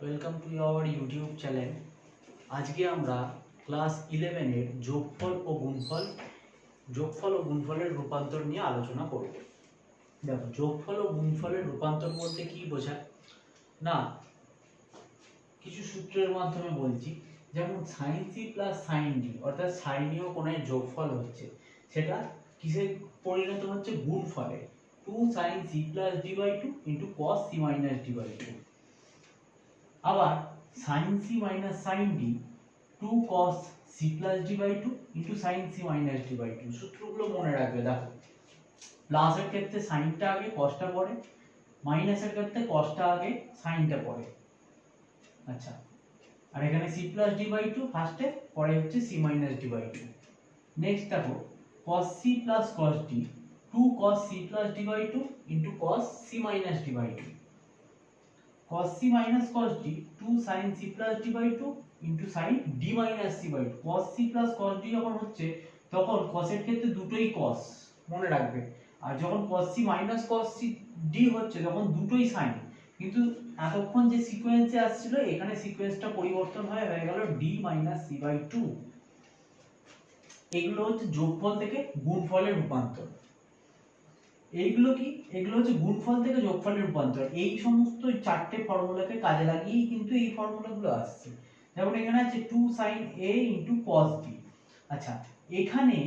Welcome to our YouTube channel. আজকে আমরা class 11 এর যোগফল ও গুণফলের রূপান্তর নিয়ে আলোচনা করব। দেখো, যোগফল ও গুণফলের রূপান্তর বলতে কি বোঝায় না, কিছু সূত্রের মাধ্যমে বলছি। যেমন sin c plus sin d অর্থাৎ সাইনীয় কোণের যোগফল হচ্ছে, সেটা কিসে পরিণত হচ্ছে? গুণফলে। 2 sin c plus d by 2 into cos c minus d by 2। আবার sin c minus sin d 2 cos c plus d by 2 into sin c minus d by 2। সূত্রগুলো মনে রাখবে। দেখো, প্লাসের ক্ষেত্রে সাইনটা আগে কসটা পড়ে, মাইনাসের ক্ষেত্রে কসটা আগে সাইনটা পড়ে। আচ্ছা, আর এখানে c প্লাস d বাই 2 ফার্স্টে, পরে হচ্ছে c minus d by 2। Next দেখো, cos c plus cos d 2 cos c plus d by 2 into cos c minus d by 2। cos c minus cos d 2 sin c plus d by 2 into sin d minus c by 2। cos c plus cos d যখন হচ্ছে তখন cos এর ক্ষেত্রে দুটোই cos মনে রাখবে, আর যখন cos c minus cos c d হচ্ছে তখন দুটোই sin। কিন্তু এতক্ষণ যে সিকোয়েন্সে আসছিল এখানে সিকোয়েন্সটা পরিবর্তন হয়ে গেল d minus c by 2। এগুলো হচ্ছে যোগফল থেকে গুণফলের রূপান্তর। এইগুলো কি? এগুলো হচ্ছে গুণফল থেকে যোগফলের রূপান্তর। এই সমস্ত চারটে ফর্মুলাকে কাজে লাগিয়েই কিন্তু এই ফর্মুলাগুলো আসছে। যেমন এখানে আছে 2 sin a cos b। আচ্ছা, এখানে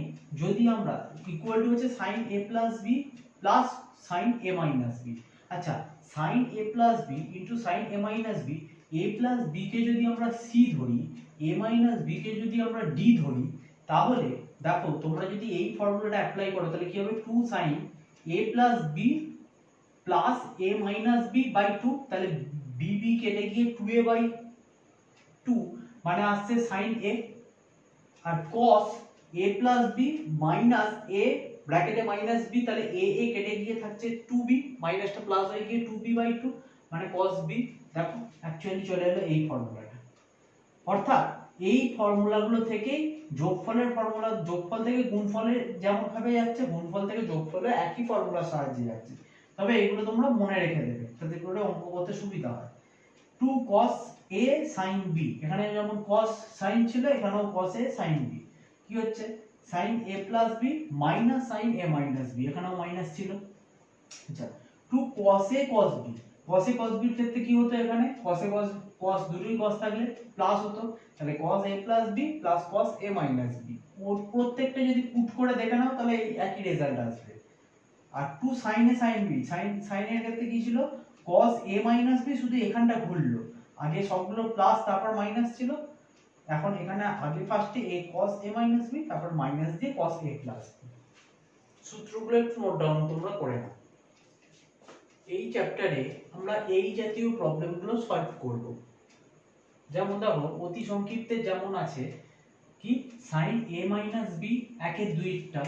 যদি আমরা ইকুয়াল টু হচ্ছে sin a b sin a b। আচ্ছা, sin a b sin a b, a b কে যদি আমরা c ধরি, a b কে যদি আমরা d ধরি, তাহলে দেখো তোমরা যদি এই ফর্মুলাটা অ্যাপ্লাই করো তাহলে কি হবে? 2 sin a plus b plus a minus b by 2, তাহলে b কেটে গিয়ে 2a by 2 মানে আসছে sin a, R cos a plus b minus a ব্র্যাকেটে minus b, তাহলে a কেটে গিয়ে থাকছে 2b, মাইনাসটা প্লাস হয়ে গিয়ে 2b by 2 মানে cos b। দেখো অ্যাকচুয়ালি চলে এলো এই ফর্মুলাটা। অর্থাৎ এই ফর্মুলাগুলো থেকেই যোগফল থেকে গুণফলে যেমন ভাবে যাচ্ছে, গুণফল থেকে যোগফলে একই ফর্মুলার সাহায্যে যাচ্ছে। তবে এগুলো তোমরা মনে রেখে দেবে যাতে করে অঙ্ক করতে সুবিধা হয়। 2 cos a sin b, এখানে যেমন cos sin ছিল এখানেও cos a sin b। কি হচ্ছে? sin a b minus sin a b, এখানেও মাইনাস ছিল। আচ্ছা, 2 cos a cos b, cos a cos b এর ক্ষেত্রে কি হতো? এখানে cos a cos দুটোই cos থাকলে প্লাস হতো, তাহলে cos a b cos a b। ওর প্রত্যেকটা যদি পুট করে দেখে নাও তাহলে এই একই রেজাল্ট আসবে। আর 2 sin a sin b, sin এর ক্ষেত্রে কি ছিল? cos a b, শুধু এখানটা ঘুরলো, আগে সবগুলো প্লাস তারপর মাইনাস ছিল। এখন এখানে আগে ফার্স্টে a cos a b তারপর মাইনাস দিয়ে cos a b। সূত্রগুলো একটু নোট ডাউন তোমরা করে নাও। এই চ্যাপ্টারে আমরা এই জাতীয় প্রবলেমগুলো সলভ করব। যেমন দেখো, অতি সংক্ষিপ্তে যেমন আছে কি sin a b একের দুইটা,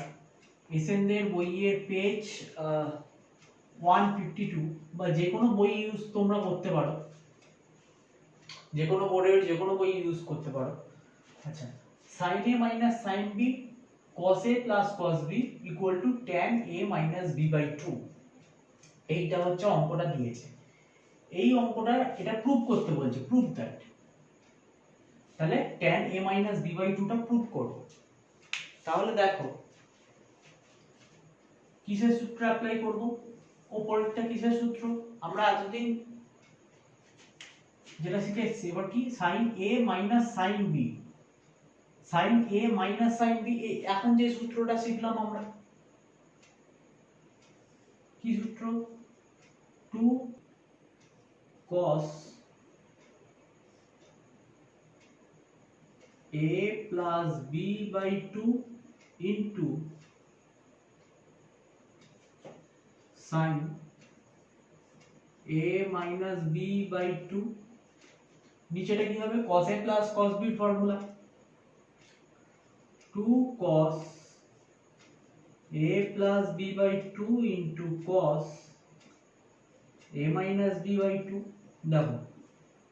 এসএনদের বইয়ের পেজ 152 বা যে কোনো বই ইউজ তোমরা করতে পারো, যে কোনো বোর্ডের যে কোনো বই ইউজ করতে পারো। আচ্ছা, sin a sin b cos a cos b equal to tan a b by 2। এইটা হচ্ছে অঙ্কটা দিয়েছে। এই অঙ্কটা এটা প্রুভ করতে বলছে, প্রুভ দ্যাট। তাহলে tan a b by 2 টা প্রুভ করব। তাহলে দেখো কিসের সূত্র অ্যাপ্লাই করব? উপরেরটা কিসের সূত্র? আমরা এতদিন যেটা শিখেছি, এবার কি sin a sin b, sin a sin b, এখন যে সূত্রটা শিখলাম আমরা, কি সূত্র? 2 cos a plus b by 2 into sin a minus b by 2। নিচেটা কি হবে? cos a plus cos b formula, 2 cos a plus b by 2 into cos a minus b by 2। দেখো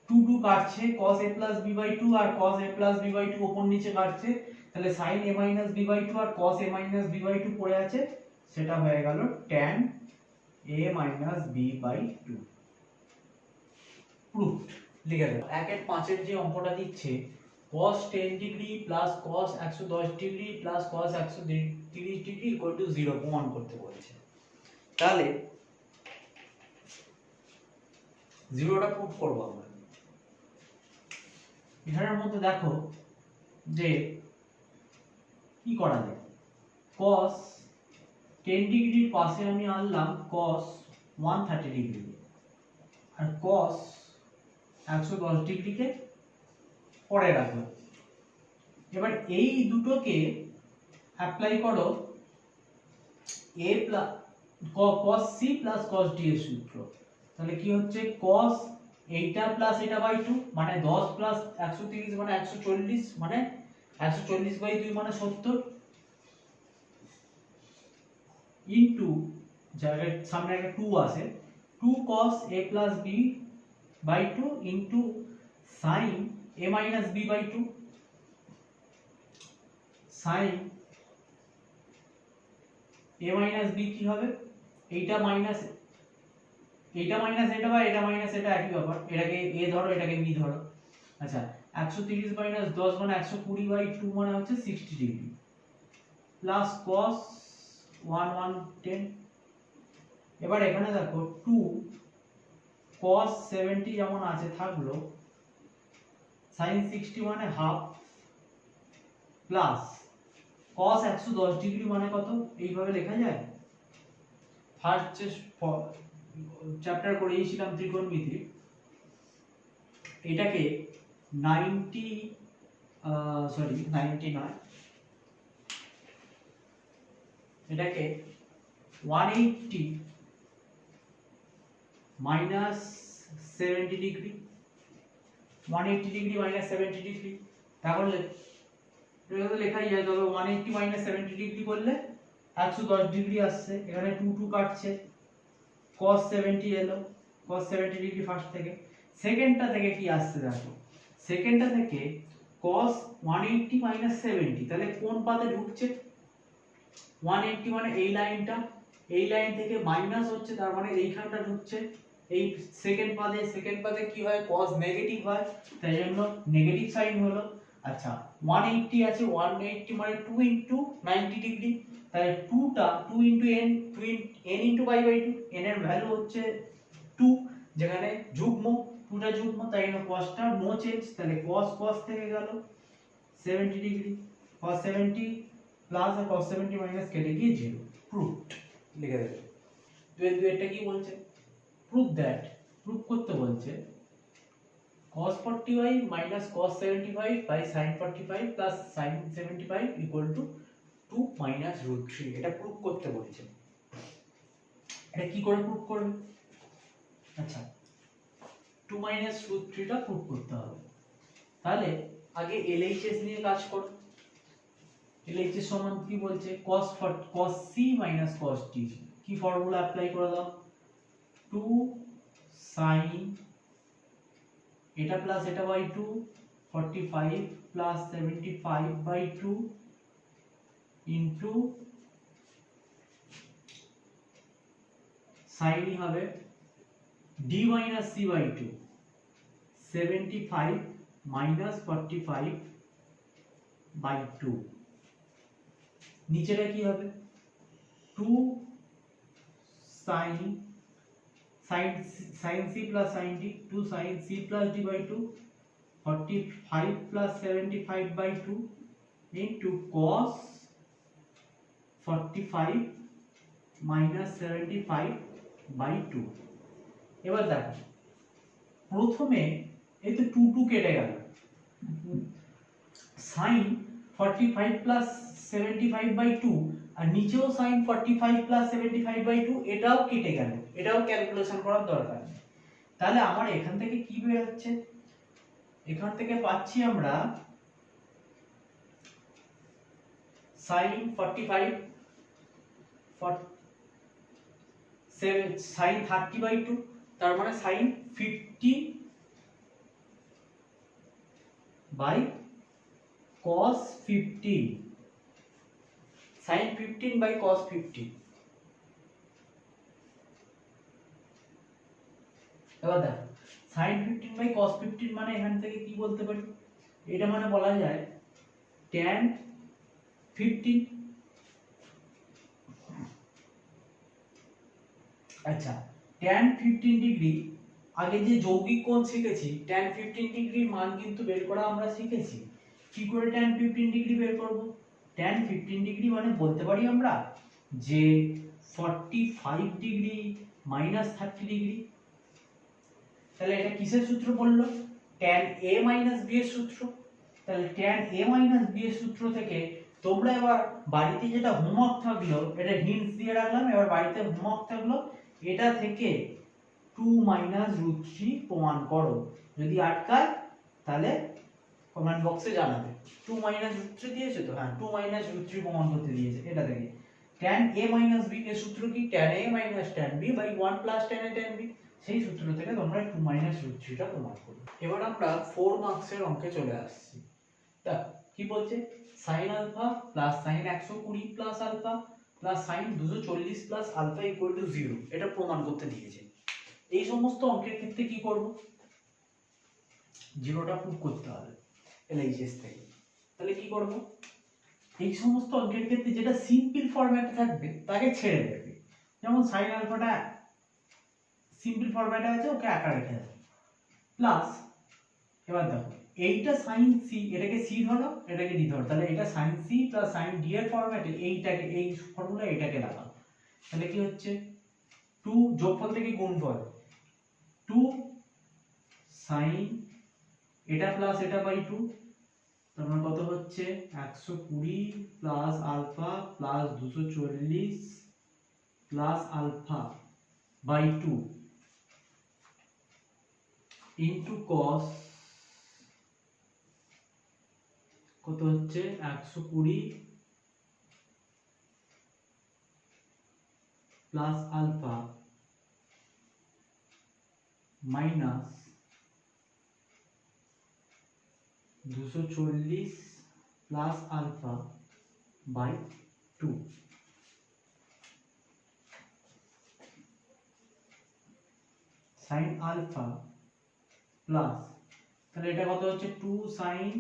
2 কাটছে, cos a plus b by 2 R cos a plus b by 2 উপর নিচে কাটছে, তাহলে sin a minus b by 2 R cos a minus b by 2 পড়ে আছে, সেটা হয়ে গেল tan a minus b by 2। Proofed. লিখে দেবো 1/5 যে অঙ্কটা দিচ্ছে cos 10 degree plus cos 110 degree plus cos 130 degree equal to 0 প্রমাণ করতে বলেছে। তাহলে 0টা প্রুফ করব আমরা। এখানের মধ্যে দেখো যে কি করা যায়, cos 10 ডিগ্রির পাশে আমি আনলাম cos 130 ডিগ্রি আর cos 110 ডিগ্রিকে পরে রাখলাম। এবার এই দুটোকে অ্যাপ্লাই করো a plus cos c plus cos d এর সূত্র। তাহলে কি হচ্ছে cos এইটা প্লাস এটা বাই 2 মানে 10 প্লাস 130 মানে 140 মানে 140 বাই 2 মানে 70 ইনটু জায়গায় সামনে একটা 2 আছে 2 cos a plus b by 2 into sin a minus b by 2 sin a minus b কি হবে, এইটা মাইনাস এটা বা এটা মাইনাস এটা একই ব্যাপার, এটাকে a ধরো এটাকে b ধরো। আচ্ছা 130 মাইনাস 10 মানে 120 বাই 2 মানে হচ্ছে 60 ডিগ্রি প্লাস cos 110। এবার এখানে দেখো 2 cos 70 যেমন আছে থাকলো sin 60 মানে হাফ প্লাস cos 110 ডিগ্রি মানে কত, এইভাবে লেখা যায়। ফার্স্ট যে চ্যাপ্টার করেছিলাম ত্রিকোণমিতি, এটাকে 90 নয়, এটাকে 180 minus 70 degree 180 degree minus 70 degree, তাহলে এটা তো লেখাই যায়। তবে 180 মাইনাস 70 ডিগ্রি করলে 110 ডিগ্রি আসছে, এখানে 2 2 কাটছে cos 70 এলো, cos 70 ডিগ্রি ফার্স্ট থেকে। সেকেন্ডটা থেকে কি আসছে দেখো, সেকেন্ডটা থেকে cos 180 মাইনাস 70, তাহলে কোন পাতে ঢুকছে 180 মানে এই লাইনটা, এই লাইন থেকে মাইনাস হচ্ছে তার মানে এইখানটা ঢুকছে এই সেকেন্ড পাদে কি হয় cos নেগেটিভ হয়, তাই জন্য নেগেটিভ সাইন হলো। আচ্ছা 180 আছে, 180 মানে 2 ইনটু 90 ডিগ্রি, তাহলে 2টা 2 into n, 2 n into pi by 2, n এর ভ্যালু হচ্ছে 2, যেখানে যুগ্ম 2টা যুগ্ম তাই জন্য cosটা নো চেঞ্জ, তাহলে cos থেকে গেল 70 ডিগ্রি, cos 70 প্লাস আর cos 70 মাইনাস কেটে গিয়ে 0, প্রুফড লিখে দেবে। দুয়েরটা কি বলছে, প্রুফ দ্যাট, প্রুফ করতে বলছে cos 45 minus cos 75 by sin 45 plus sin 75 equal to 2 minus root 3, এটা প্রুফ করতে বলেছে। এটা কি করে প্রুফ করবে, আচ্ছা 2 minus root 3 টা প্রুফ করতে হবে। তাহলে আগে LHS নিয়ে কাজ করো। LHS সমান কি বলছে cos c minus cos t, কি ফর্মুলা অ্যাপ্লাই করে দাও, 2 sin এটা প্লাস এটা by 2 45 plus 75 by 2 into sin হবে d minus c by 2 75 minus 45 by 2, নিচেটা কি হবে 2 sin c plus sin d, 2 sin c plus d by 2 45 plus 75 by 2 into cos 45 minus 75 by 2। এবার দেখো প্রথমে এই তো 2 2 কেটে গেল, sin 45 plus 75 by 2 আর নিচেও sin 45 plus 75 by 2 এটাও কেটে গেল, এটাও ক্যালকুলেশন করার দরকার নেই। তাহলে আমার এখান থেকে কি বের হচ্ছে, এখান থেকে পাচ্ছি আমরা sin 45 sin 30 by 2 তার মানে sin 50 by cos 15, sin 15 by cos 15। এবার দেখো sin 15 বাই cos 15 মানে এখান থেকে কি বলতে পারি, এটা মানে বলা যায় tan 15। আচ্ছা, tan 15 ডিগ্রি, আগে যে যৌগিক কোণ শিখেছি tan 15 ডিগ্রির মান কিন্তু বের করা আমরা শিখেছি। কি করে tan 15 ডিগ্রি বের করব? tan 15 ডিগ্রি মানে বলতে পারি আমরা যে 45 ডিগ্রি মাইনাস 30 ডিগ্রি। তাহলে এটা কিসের সূত্র বললো? tan a মাইনাস b এর সূত্র। তাহলে tan a মাইনাস b এর সূত্র থেকে তোমরা এবার বাড়িতে যেটা হোমওয়ার্ক থাকলো, এটা হিন্টস দিয়ে রাখলাম, এবার বাড়িতে হোমওয়ার্ক থাকলো এটা থেকে 2 মাইনাস রুট 3 প্রমাণ করো। যদি আটকায় তাহলে কমেন্ট বক্সে জানাবে। 2 মাইনাস রুট 3 দিয়েছে তো? হ্যাঁ, 2 মাইনাস রুট 3 প্রমাণ করতে দিয়েছে। এটা থেকে tan a মাইনাস b এর সূত্র কি? tan a minus tan b by 1 plus tan a tan b। সেই সূত্র থেকে তোমরা 2 মাইনাস রুট 3 টা প্রমাণ করবে। এবার আমরা 4 মার্কসের অঙ্কে চলে আসছি। তা কি বলছে? sin alpha plus sin 120 plus alpha plus sin 240 plus alpha equal to 0, এটা প্রমাণ করতে দিয়েছে। এই সমস্ত অঙ্কের ক্ষেত্রে কি করব? জিরোটা প্রুভ করতে হবে এলএইচএস থেকে। তাহলে কি করব? এই সমস্ত অঙ্কের ক্ষেত্রে যেটা সিম্পল ফরম্যাটে থাকবে তাকে ছেড়ে দেবে। যেমন sin আলফাটা সিম্পল ফরম্যাটে আছে, ওকে একা রেখে দেবে। প্লাস এবার দেখো এইটা sin c, এটাকে c ধরো, এটাকে d ধরো, তাহলে এটা sin c plus sin d এর ফরম্যাটে এইটাকে, এই ফর্মুলা এটাকে লাগাও। তাহলে কি হচ্ছে? 2 যোগফল থেকে গুণফল, 2 sin এটা প্লাস এটা বাই 2, তারপর কত হচ্ছে 120 plus alpha plus 240 plus alpha by 2 into cos, কত হচ্ছে 120 plus alpha minus 240 plus alpha by 2। sin alpha plus, তাহলে এটা কত হচ্ছে 2 sin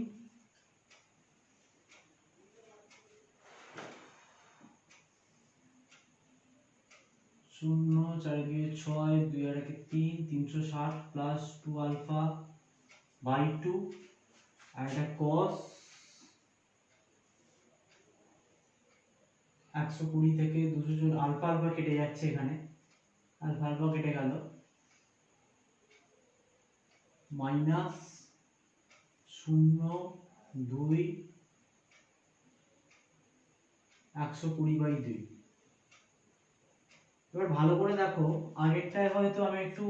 0 4 2 6 2 R 3 360 plus 2 alpha by 2, আর এটা cos 120 থেকে 240, আলফা আলফা কেটে যাচ্ছে, এখানে আলফা আলফা কেটে গেল, মাইনাস 0 2 120 বাই 2। এবার ভালো করে দেখো, আগেরটায় হয়তো আমি একটু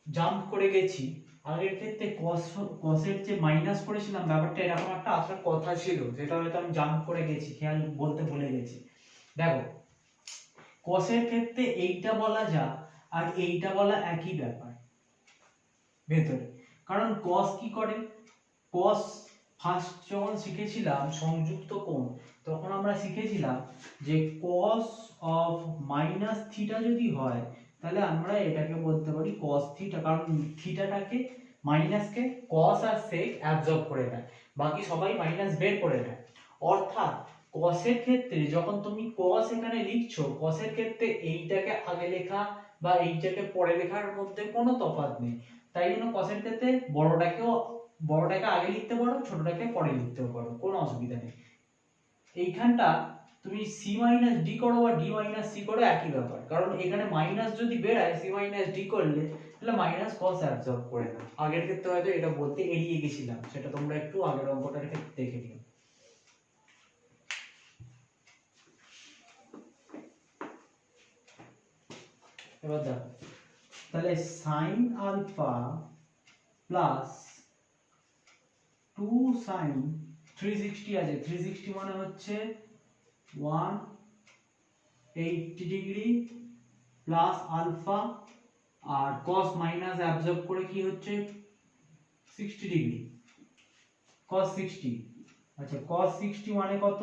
জাম্প করে গেছি। আগের ক্ষেত্রে cos এর যে মাইনাস করেছিলাম, ব্যাপারটা এরকম একটা আসার কথা ছিল, যেটা হয়তো আমি জাম্প করে গেছি, খেয়াল বলতে ভুলে গেছি। দেখো cos এর ক্ষেত্রে এইটা বলা যা আর এইটা বলা একই ব্যাপার ভেতরে, কারণ cos কি করে? cos ফার্স্ট যখন শিখেছিলাম সংযুক্ত কোণ, তখন আমরা শিখেছিলাম যে cos অফ মাইনাস থিটা যদি হয় তাহলে আমরা এটাকে বলতে পারি cos থিটা, কারণ থিটাটাকে মাইনাসকে cos আর sec অ্যাবজর্ব করে নেয়, বাকি সবাই মাইনাস বের করে নেয়। অর্থাৎ cos এর ক্ষেত্রে যখন তুমি cos এখানে লিখছো, cos এর ক্ষেত্রে এইটাকে আগে লেখা বা এইটাকে পরে লেখার মধ্যে কোনো তফাৎ নেই। তাই জন্য cos এর ক্ষেত্রে বড়টাকে আগে লিখতে পারো, ছোটটাকে পরে লিখতেও পারো, কোনো অসুবিধা নেই। এইখানটা তুমি c মাইনাস d করো বা d মাইনাস c করো, একই ব্যাপার, কারণ এখানে মাইনাস যদি বেরায় c মাইনাস d করলে তাহলে মাইনাস cos অ্যাবজর্ব করে না। আগের ক্ষেত্রে হয়তো এটা বলতে এড়িয়ে গেছিলাম, সেটা তোমরা একটু আগের অঙ্কটার ক্ষেত্রে দেখে নিও। এবার দেখো, তাহলে sin আলফা প্লাস 2 sin 360 আছে, 360 মানে হচ্ছে 180 ডিগ্রি প্লাস আলফা, আর cos মাইনাস অ্যাবজর্ব করে কি হচ্ছে 60 ডিগ্রি, cos 60। আচ্ছা cos 60 মানে কত?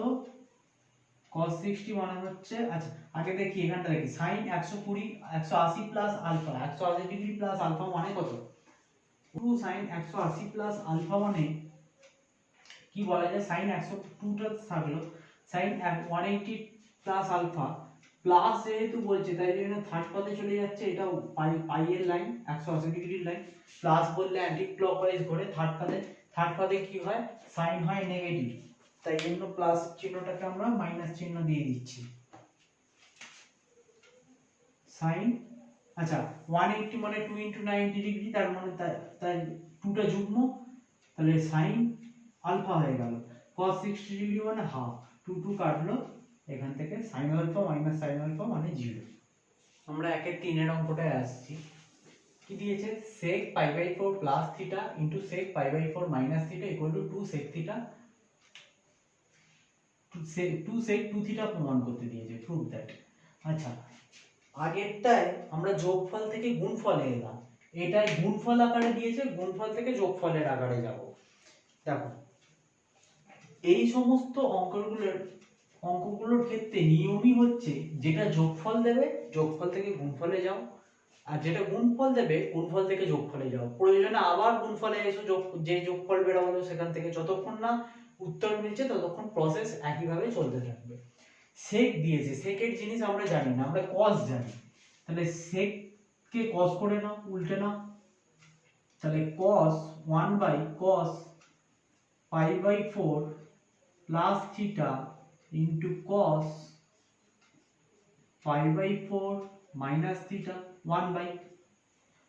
cos 60 মানে হচ্ছে, আচ্ছা আগে দেখি এখানটা দেখি, sin 120 180 plus alpha, 180 degree plus alpha মানে কত? টু সাইন 180 প্লাস আলফা মানে কি বলা যায়, সাইন 102টা থাকলো, সাইন 180 প্লাস আলফা প্লাস যেহেতু বলছে তাই জন্য থার্ড পদে চলে যাচ্ছে, এটা পাই এর লাইন 180 ডিগ্রির লাইন, প্লাস বললে অ্যান্টি ক্লকওয়াইজ ঘোরে, থার্ড পদে কি হয়, সাইন হয় নেগেটিভ, তাই জন্য প্লাস চিহ্নটাকে আমরা মাইনাস চিহ্ন দিয়ে দিচ্ছি। সাইন আচ্ছা 180 মানে 2 ইনটু 90 ডিগ্রি, তার মানে তাই 2টা যুগ্ম, তাহলে সাইন আলফা হয়ে গেল, cos 60 ডিগ্রি মানে হাফ, 2 কাটলো, এখান থেকে sin alpha minus sin alpha মানে 0। আমরা 1-3 এর অঙ্কটায় আসছি, কি দিয়েছে, sec π/4 plus theta into sec π/4 minus theta equal to 2 sec theta, 2 sec 2 theta প্রমাণ করতে দিয়েছে, প্রুভ দ্যাট। আচ্ছা আগেরটায় আমরা যোগফল থেকে গুণফলে এলাম, এটাই গুণফল আকারে দিয়েছে, গুণফল থেকে যোগফলের আকারে যাব। দেখো এই সমস্ত অঙ্কগুলোর ক্ষেত্রে নিয়মই হচ্ছে, যেটা যোগফল দেবে যোগফল থেকে গুণফলে যাও, আর যেটা গুণফল দেবে গুণফল থেকে যোগফলে যাও, প্রয়োজনে আবার গুণফলে এসো, যে যোগফল বেরোলো সেখান থেকে, যতক্ষণ না উত্তর মিলছে ততক্ষণ প্রসেস একইভাবে চলতে থাকবে। সেক দিয়েছে, সেকের জিনিস আমরা জানি না, আমরা কস জানি, তাহলে সেক কে কস করে নাও, উল্টে নাও, তাহলে cos 1/cos π/4 plus theta into cos π/4 minus theta 1/,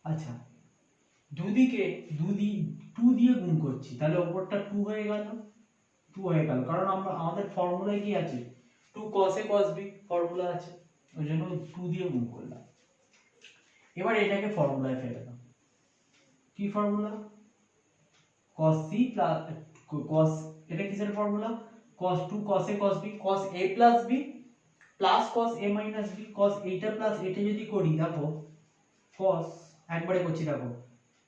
আচ্ছা দুদিকে 2 দিয়ে গুণ করছি, তাহলে উপরটা 2 হয়ে গেল, কারণ আমাদের ফর্মুলায় কি আছে, 2 cos a cos b formula আছে, ওই জন্য 2 দিয়ে গুণ করলাম। এবার এটাকে ফর্মুলায় ফেলে দাও, কি formula, cos c plus cos, এটা কিসের formula, cos 2 cos a cos b, cos a plus b plus cos a minus b, cos এইটা প্লাস এটা যদি করি, দেখো cos একবারে করছি, দেখো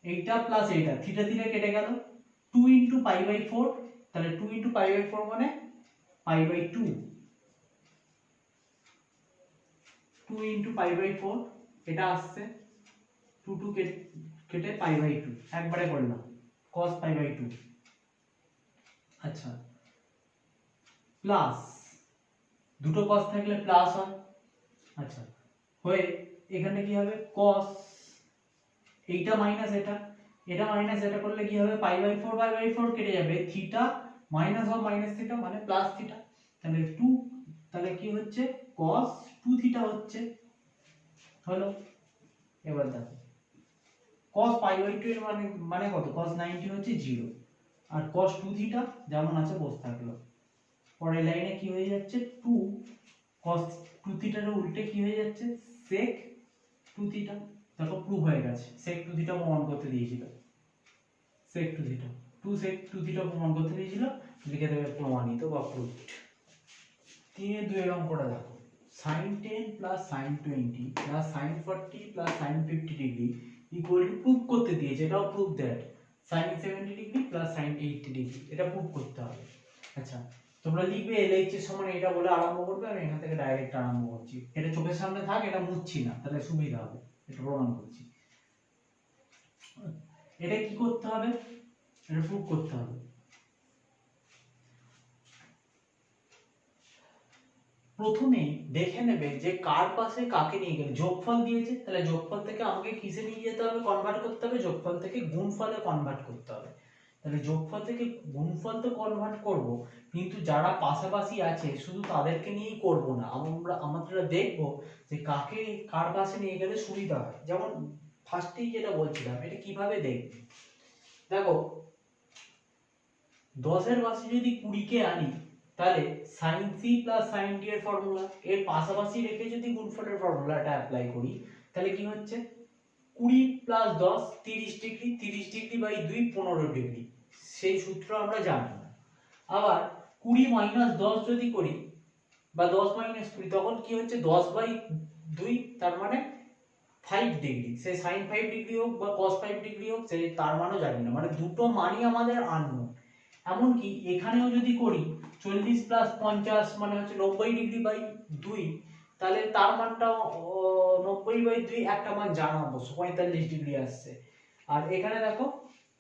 এইটা প্লাস এইটা, থিটা থিটা কেটে গেল, 2 ইনটু π/4, তাহলে 2 ইনটু π/4 মানে π/2, 2 ইনটু π/4 এটা আসছে, 2 কেটে π/2 একবারে করলাম, cos π/2। আচ্ছা প্লাস, দুটো cos থাকলে প্লাস হয়, আচ্ছা হয়ে এখানে কি হবে, cos এইটা মাইনাস এটা মাইনাস এটা করলে কি হবে, π/4 কেটে যাবে, theta minus of minus theta মানে প্লাস থিটা, তাহলে 2, তাহলে কি হচ্ছে cos 2 থিটা হচ্ছে, হলো। এবার দেখো cos π/2 এর মানে কত, cos 90 হচ্ছে 0, আর cos 2 থিটা যেমন আছে বসে থাকলো, পরের লাইনে কি হয়ে যাচ্ছে, 2 cos 2 থিটার উল্টে কি হয়ে যাচ্ছে, sec 2 থিটা, দেখো প্রুভ হয়ে গেছে, sec 2 থিটা প্রমাণ করতে দিয়েছিল, sec 2 থিটা 2 sec 2 থিটা প্রমাণ করতে দিয়েছিল, লিখে দেবে প্রমাণিত বা প্রুভড। 3-2 এর অঙ্কটা দেখো, sin 10 plus sin 20 plus sin 40 plus sin 50 degree equal to, prove করতে দিয়েছে, এটাও prove that sin 70 degree plus sin 80 degree, এটা প্রুভ করতে হবে। আচ্ছা তোমরা লিখবে LH এর সমান এটা বলে আরম্ভ করবে, আমি এখান থেকে ডাইরেক্ট আরম্ভ করছি, এটা চোখের সামনে থাক, এটা মুছছি না, তাহলে সুবিধা হবে, এটা প্রমাণ করছি। এটা কি করতে হবে, এটা প্রুভ করতে হবে। প্রথমে দেখে নেবে যে কার পাশে কাকে নিয়ে গেলে, যোগফল দিয়েছে, তাহলে যোগফল থেকে আমাকে কিসে নিয়ে যেতে হবে, কনভার্ট করতে হবে, যোগফল থেকে গুণফলে কনভার্ট করতে হবে, তাহলে যোগফল থেকে গুণফল তো কনভার্ট করব, কিন্তু যারা পাশাপাশি আছে শুধু তাদেরকে নিয়েই করব না, আমরা দেখব যে কার পাশে নিয়ে গেলে সুবিধা হয়। যেমন ফার্স্টেই যেটা বলছিলাম, এটা কিভাবে দেখবে, দেখো 10 এর পাশে যদি 20 কে আনি, তাহলে sin c plus sin d এর ফর্মুলা, এর পাশাপাশি রেখে যদি গুণফলের ফর্মুলাটা অ্যাপ্লাই করি, তাহলে কি হচ্ছে, 20 plus 10 30 degree, 30 degree by 2 15 degree, সেই সূত্র আমরা জানি না। আবার 20 মাইনাস 10 যদি করি বা 10 মাইনাস 20, তখন কি হচ্ছে 10 বাই 2, তার মানে 5 ডিগ্রি, সে sin 5 ডিগ্রি হোক বা cos 5 ডিগ্রি হোক, সে তার মানও জানি না, মানে দুটো মানই আমাদের আননোন। এমনকি এখানেও যদি করি 40 প্লাস 50 মানে হচ্ছে 90 ডিগ্রি বাই 2, তাহলে তার মানটা 90 বাই 2 একটা মান জানা অবশ্য 45 ডিগ্রি আসছে। আর এখানে দেখো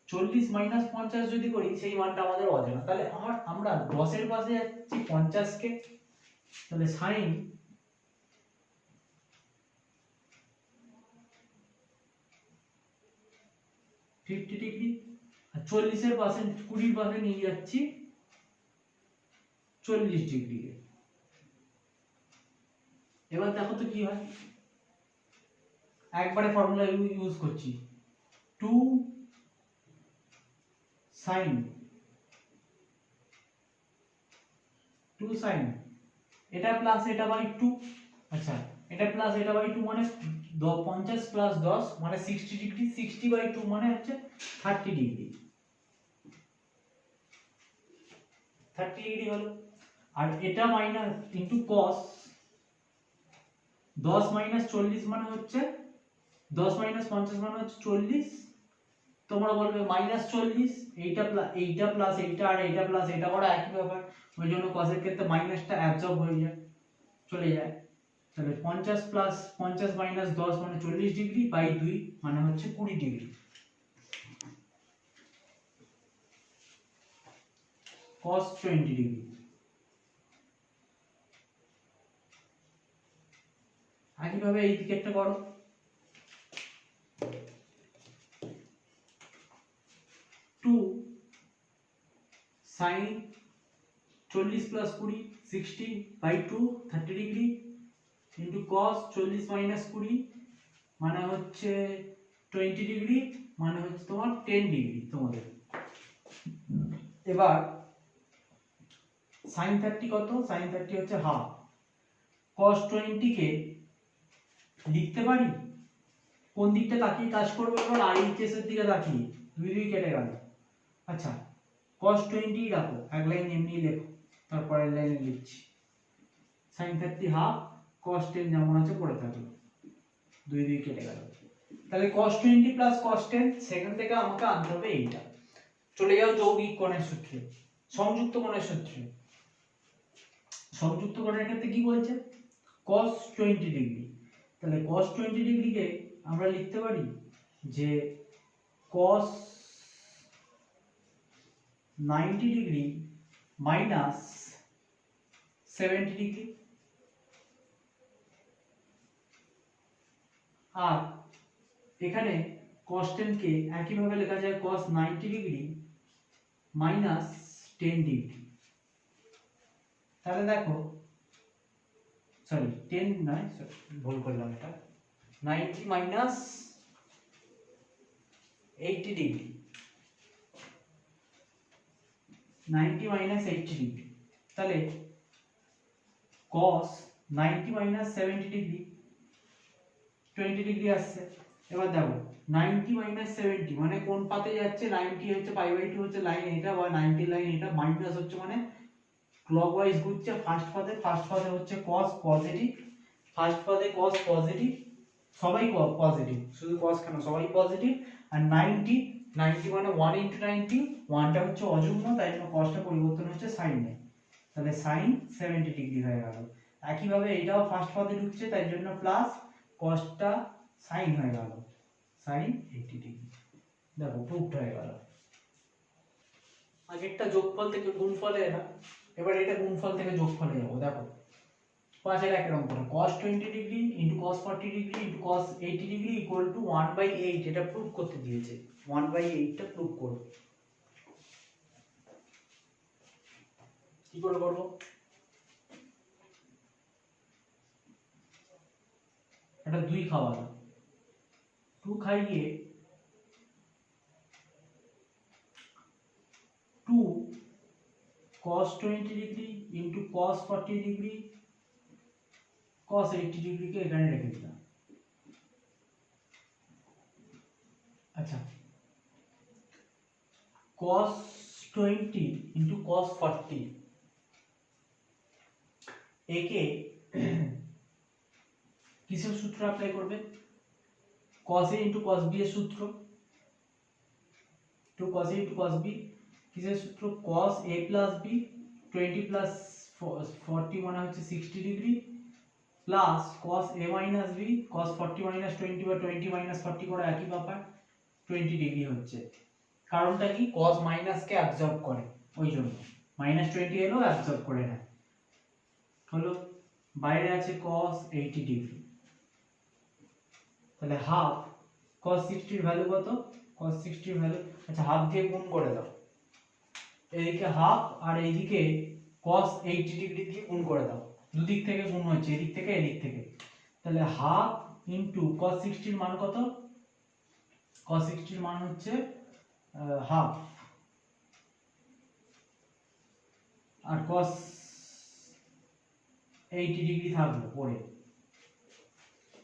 40 মাইনাস 50 যদি করি সেই মানটা আমাদের অজানা, তাহলে আমরা 10 এর পাশে যাচ্ছি 50 কে, তাহলে সাইন 50 ডিগ্রি, আর 40 এর পাশে 20 এর পাশে নিয়ে যাচ্ছি 40 ডিগ্রি। এবার দেখো তো কি হয়, একবারে ফর্মুলা ইউজ করছি, 2 sin এটা প্লাস এটা বাই 2, আচ্ছা এটা প্লাস এটা বাই 2 মানে 50 প্লাস 10 মানে 60 ডিগ্রি, 60 বাই 2 মানে হচ্ছে 30 ডিগ্রি, 30 ডিগ্রি হলো। আর এটা মাইনাস ইনটু cos 10 মাইনাস 40 মানে হচ্ছে 10 মাইনাস 50 মানে হচ্ছে 40, তোমরা বলবে মাইনাস 40, এইটা প্লাস এইটা আর এইটা প্লাস এটা করা একই ব্যাপার, ওই জন্য cos এর ক্ষেত্রে মাইনাসটা অ্যাবজর্ব হয়ে যায়, চলে যায়। তাহলে 50 প্লাস 50 মাইনাস 10 মানে 40 ডিগ্রি বাই 2 মানে হচ্ছে 20 ডিগ্রি, cos 20 ডিগ্রি। একইভাবে এই দিকেরটা করো, 2 sin 40 plus 20 60 by 2 30 degree into cos 40 minus 20 মানে হচ্ছে 20 ডিগ্রি মানে হচ্ছে তোমার 10 ডিগ্রি তোমাদের। এবার sin 30 কত, sin 30 হচ্ছে হাফ, cos 20 কে লিখতে পারি কোন দিকটা তাকিয়ে কাজ করবে, এবার আইএইচএস এর দিকে তাকিয়ে, দুই দুই কেটে গেল। আচ্ছা cos 20 রাখো, এক লাইন এমনি লেখো, তারপরের লাইনে লিখছি sin 30 হাফ, cos 10 যেমন আছে পড়ে থাকলো, দুই দুই কেটে গেল। তাহলে cos 20 প্লাস cos 10, সেখান থেকে আমাকে আনতে হবে এইটা। চলে যাও যৌগিক কোণের সূত্রে, সংযুক্ত কোণের সূত্রে। সংযুক্ত কোণের ক্ষেত্রে কি বলছে, cos 20 ডিগ্রি, তাহলে cos 20 ডিগ্রিকে আমরা লিখতে পারি যে cos 90 ডিগ্রি মাইনাস 70 ডিগ্রি, আর এখানে cos 10 কে একইভাবে লেখা যায় cos 90 ডিগ্রি মাইনাস 10 ডিগ্রি। তাহলে দেখো, সরি 10 নয়, ভুল করলাম, এটা 90 মাইনাস 80 ডিগ্রি, 90 মাইনাস 80 ডিগ্রি, তাহলে cos 90 মাইনাস 70 ডিগ্রি 20 ডিগ্রি আসছে। এবার দেখো 90 মাইনাস 70 মানে কোন পাতে যাচ্ছে, 90 হচ্ছে পাই বাই 2 হচ্ছে লাইন এটা, বা 90 লাইন এটা, মাইনাস হচ্ছে মানে ক্লকওয়াইজ ঘুরছে ফার্স্ট পাতে হচ্ছে cos পজিটিভ, ফার্স্ট পাতে cos পজিটিভ, সবাই পজিটিভ, শুধু cos কেন, সবাই পজিটিভ। আর 90 মানে 1 ইনটু 90, 1টা হচ্ছে অযুগ্ম, তাই জন্য cosটা পরিবর্তন হচ্ছে সাইনে, তাহলে sin 70 ডিগ্রি হয়ে গেল। একইভাবে এটাও ফার্স্ট পাতে ঢুকছে, তাই জন্য প্লাস cosটা sin হয়ে গেল, sin 80 ডিগ্রি। দেখো প্রুফড হয়ে গেল। আগেরটা যোগফল থেকে গুণফলে এলাম, এবার এটা গুণফল থেকে যোগফলে যাব। দেখো 5 এর একই রকম করে cos 20 degree into cos 40 degree into cos 80 degree equal to 1/8, এটা প্রুফ করতে দিয়েছে, 1/8 টা প্রুফ করব। কি করে করব, এটা 2 খাওয়ালো, 2 খাইয়ে 2 cos 20 degree into cos 40 degree cos 80 degree কে এখানে রেখে দিলাম। আচ্ছা cos 20 ইনটু cos 40, একে কিসের সূত্র অ্যাপ্লাই করবে, cos a into cos b এর সূত্র, two cos a into cos b, কিসের সূত্র, cos a প্লাস b, 20 প্লাস 40 মানে হচ্ছে 60 degree, plus cos a minus b, cos 40 minus 20 বা 20 মাইনাস 40 করা একই ব্যাপার, 20 ডিগ্রি হচ্ছে। কারণটা কি, cos মাইনাসকে অ্যাবজর্ব করে, ওই জন্য -20 এলেও অ্যাবজর্ব করে নেয়। হলো, বাইরে আছে cos 80 ডিগ্রি, তাহলে হাফ cos 60 এর ভ্যালু কত, cos 60 এর ভ্যালু, আচ্ছা হাফ দিয়ে গুণ করে দাও, এদিকে হাফ আর এইদিকে cos 80 ডিগ্রি দিয়ে গুণ করে দাও, দুদিক থেকে গুণ হচ্ছে, এদিক থেকে এদিক থেকে, তাহলে হাফ ইনটু cos 60 এর মান কত, cos 60 এর মান হচ্ছে হাফ, আর cos 80 ডিগ্রি থাকলো পরে,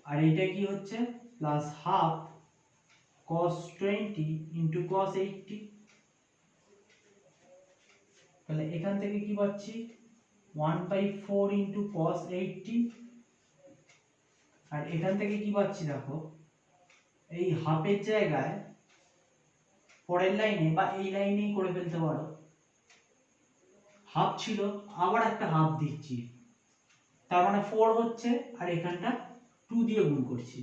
আর এটা কি হচ্ছে plus half cos 20 into cos 80, তাহলে এখান থেকে কি পাচ্ছি 1/4 ইনটু cos 80, আর এখান থেকে কি পাচ্ছি দেখো, এই হাফের জায়গায় পরের লাইনে বা এই লাইনেই করে ফেলতে পারো, হাফ ছিল আবার একটা হাফ দিচ্ছি, তার মানে 4 হচ্ছে, আর এখানটা 2 দিয়ে গুণ করছি,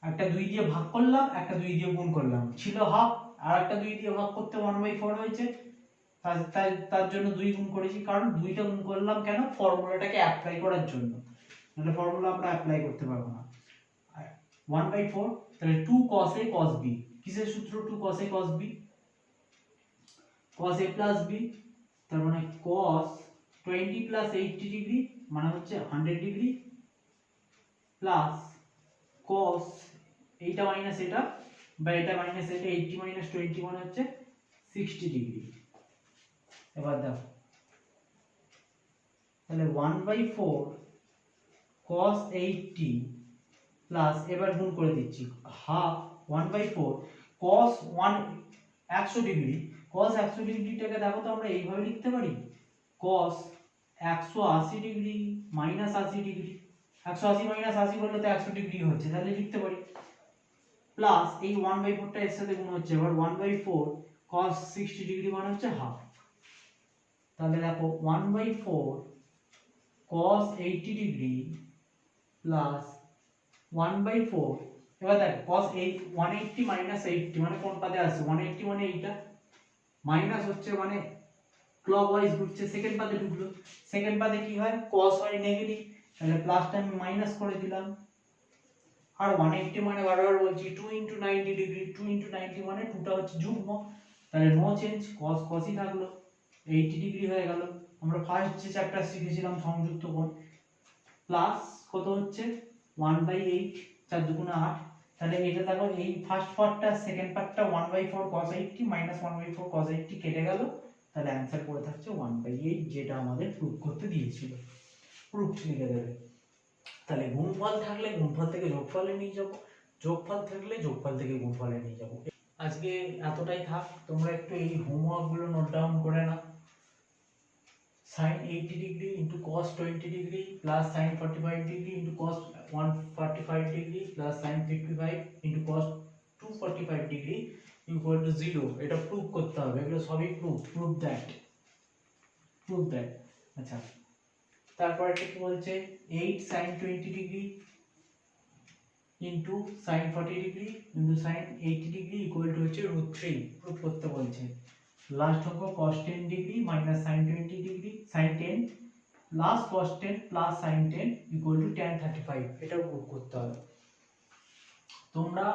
একটা 2 দিয়ে ভাগ করলাম, একটা 2 দিয়ে গুণ করলাম, ছিল হাফ আর একটা 2 দিয়ে ভাগ করতে 1/4 হয়েছে, তার জন্য 2 গুণ করেছি, কারণ 2টা গুণ করলাম কেন, ফর্মুলাটাকে অ্যাপ্লাই করার জন্য, নাহলে ফর্মুলা আমরা অ্যাপ্লাই করতে পারবো না। 1/4, তাহলে 2 cos a cos b, কিসের সূত্র, 2 cos a cos b, cos a plus b, তার মানে cos 20 plus 80 ডিগ্রি মানে হচ্ছে 100 ডিগ্রি, প্লাস cos এইটা মাইনাস এটা বা এটা মাইনাস এটা, 80 মাইনাস 20 মানে হচ্ছে 60 ডিগ্রি। এবার দেখো, তাহলে 1/4 cos 80 প্লাস, এবার গুণ করে দিচ্ছি, হাফ 1/4 cos 100 ডিগ্রি, cos 100 ডিগ্রিটাকে দেখো তো আমরা এইভাবে লিখতে পারি, cos 180 degree minus 80 degree, 180 minus 80 করলে তো 100 ডিগ্রি হচ্ছে, তাহলে লিখতে পারি, প্লাস এই 1/4 টা এর সাথে গুণ হচ্ছে, এবার 1/4 cos 60 ডিগ্রি মানে হচ্ছে হাফ, তাহলে দেখো 1/4 cos 80 ডিগ্রি প্লাস 1/4, এবার দেখো cos 180 মাইনাস 80 মানে কোন পাদে আছে, 180 মানে এইটা, মাইনাস হচ্ছে মানে ক্লকওয়াইজ ঘুরছে, সেকেন্ড পাদে ঢুকলো, সেকেন্ড পাদে কি হয়, cos হয় নেগেটিভ, তাহলে প্লাসটা আমি মাইনাস করে দিলাম, আর 180 মানে বারবার বলছি 2 * 90 ডিগ্রি, 2 * 90 মানে 2টা হচ্ছে যুগ্ম, তাহলে নো চেঞ্জ, cos cosই থাকলো, 80 ডিগ্রি হয়ে গেল, আমরা ফার্স্ট যে চ্যাপ্টার শিখেছিলাম সংযুক্ত কোণ, প্লাস কত হচ্ছে 1/8, 4 দুগুণে 8, তাহলে এটা দেখো এই ফার্স্ট পার্টটা, সেকেন্ড পার্টটা 1/4 cos 80 মাইনাস 1/4 cos 80 কেটে গেল, তাহলে অ্যানসার পড়ে থাকছে 1/8, যেটা আমাদের প্রুফ করতে দিয়েছিল, প্রুফ লিখে দেবে। তাহলে গুণফল থাকলে গুণফল থেকে যোগফলে নিয়ে যাব, যোগফল থাকলে যোগফল থেকে গুণফলে নিয়ে যাব। আজকে এতটাই থাক, তোমরা একটু এই হোমওয়ার্ক গুলো নোট ডাউন করে নাও, sin 80 degree into cos 20 degree plus sin 45 degree into cos 145 degree plus sin 55 into cos 245 degree equal to 0, এটা প্রুফ করতে হবে, এগুলো সবই প্রুফ দ্যাট। আচ্ছা, তারপর এটা কি বলছে, 8 sin 20 degree into sin 40 degree into sin 80 degree equal to হচ্ছে √3, প্রুফ করতে বলছে। লাস্ট অঙ্ক cos 10 degree minus sin 20 degree sin 10 plus cos 10 plus sin 10 equal to tan 35, এটা প্রুফ করতে হবে। তোমরা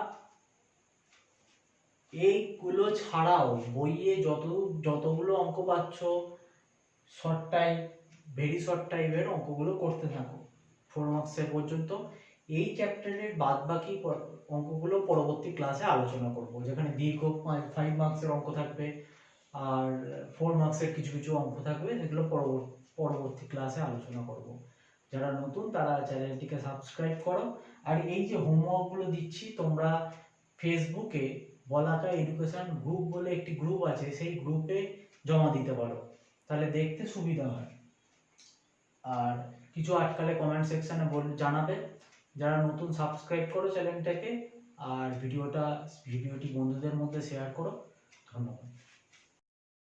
এইগুলো ছাড়াও বইয়ে যতগুলো অঙ্ক পাচ্ছ, শর্ট টাইম, ভেরি শর্ট টাইমের অঙ্কগুলো করতে থাকো 4 মার্কসের পর্যন্ত। এই চ্যাপ্টারের বাদবাকি অঙ্কগুলো পরবর্তী ক্লাসে আলোচনা করব, যেখানে দীর্ঘ 5 মার্কসের অঙ্ক থাকবে আর 4 মার্কসের কিছু কিছু অঙ্ক থাকবে, এগুলো পরবর্তী ক্লাসে আলোচনা করব। যারা নতুন তারা চ্যানেলটিকে সাবস্ক্রাইব করো, আর এই যে হোমওয়ার্কগুলো দিচ্ছি তোমরা ফেসবুকে বলাকা এডুকেশন গ্রুপ বলে একটি গ্রুপ আছে, সেই গ্রুপে জমা দিতে পারো, তাহলে দেখতে সুবিধা হয়। আর কিছু আটকালে কমেন্ট সেকশনে জানাবে। যারা নতুন সাবস্ক্রাইব করো চ্যানেলটাকে, আর ভিডিওটি বন্ধুদের মধ্যে শেয়ার করো। ধন্যবাদ।